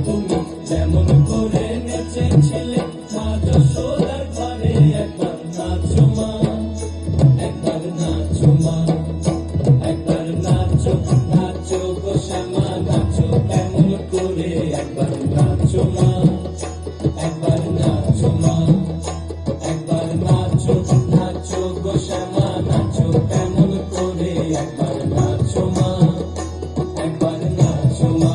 তুমি যেমন করে নেচেছিলে মা যশোদার ঘরে, একবার নাচো মা, একবার নাচো মা, একবার নাচো, নাচো গো শ্যামা নাচো কেমন করে, একবার নাচো মা, একবার নাচো মা, একবার নাচো, নাচো গো শ্যামা নাচো কেমন করে, একবার নাচো মা, একবার নাচো মা।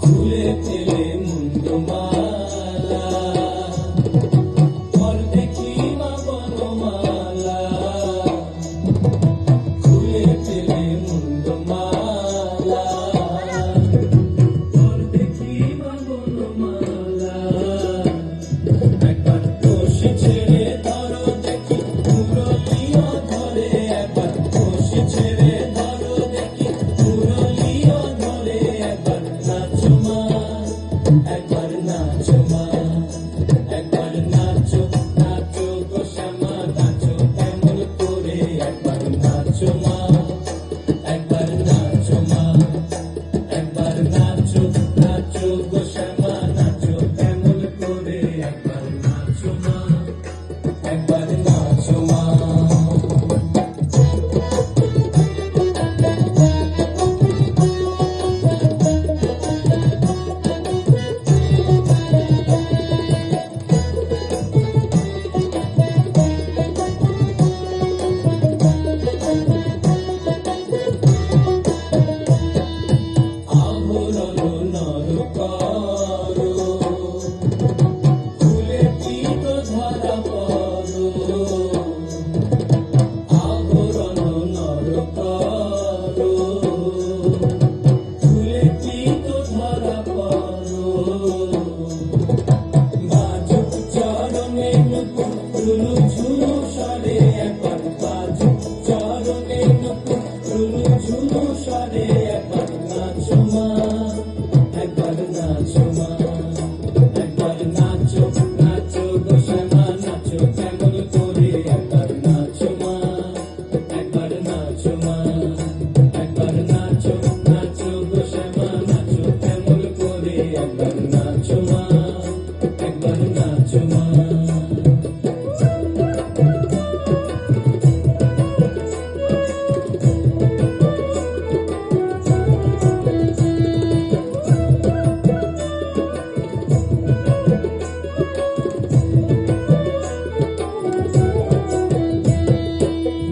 খুলে ফেলে মুন্ডমালা, পর দেখি মা বনমালা, খুলে ফেলে মুন্ডমালা, পর দেখি মা বনমালা, একবার বসে ছেড়ে ধরো দেখি মুরলিও ধরে, একবার বসে ছেড়ে ধরো দেখি মুরলিও ধরে, একবার নাচো মা, একবার নাচো মা, একবার নাচো, নাচো গো শ্যামা নাচো কেমন করে, একবার নাচো মা, একবার নাচো মা, একবার নাচো, নাচো গো শ্যামা নাচো কেমন করে, একবার নাচো মা, একবার নাচো মা। আভরণ নর করো, ফুলে পিত ধরা পড়ো, আভরণ নর করো, ফুলে পিত ধরা পড়ো, বাজুক চরণে নুপুর ঝুলু ঝুলু সরে, একবার বাজুক চরণে নুপুর ঝুলু ঝুলু সরে, একবার নাচো মা, একবার নাচো মা, একবার নাচো, নাচো গো শ্যামা নাচো কেমন করে, একবার নাচো মা, একবার নাচো মা, একবার নাচো, নাচো গো শ্যামা নাচো কেমন করে, একবার নাচো মা, একবার নাচো মা।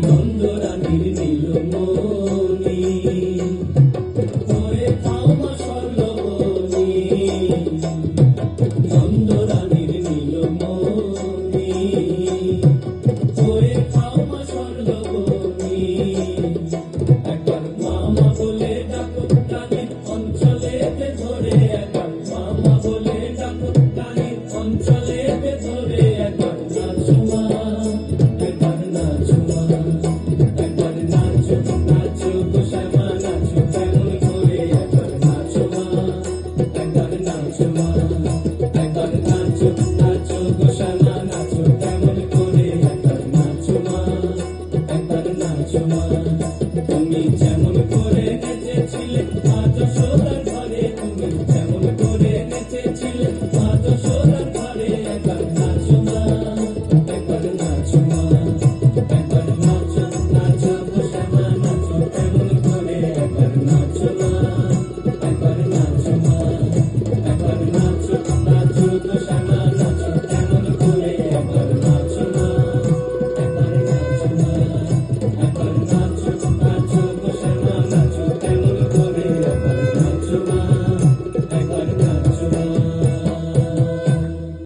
নন্দরানীর নীলমণি পরে খাও মা স্বর্ণমণি, নন্দরানীর নীলমণি পরে খাও মা স্বর্ণমণি, একবার মামা বলে ডাকো রানীর অঞ্চলেতে ধরে, একবার মামা বলে ডাকো রানীর অঞ্চলেতে ধরে, একবার নাচো মা, একবার নাচো মা, একবার নাচো, নাচো গো শ্যামা নাচো কেমন করে, একবার নাচো মা, একবার নাচো মা, একবার নাচো, নাচো গো শ্যামা নাচো কেমন করে, একবার নাচো মা, একবার নাচো মা, তুমি যেমন করে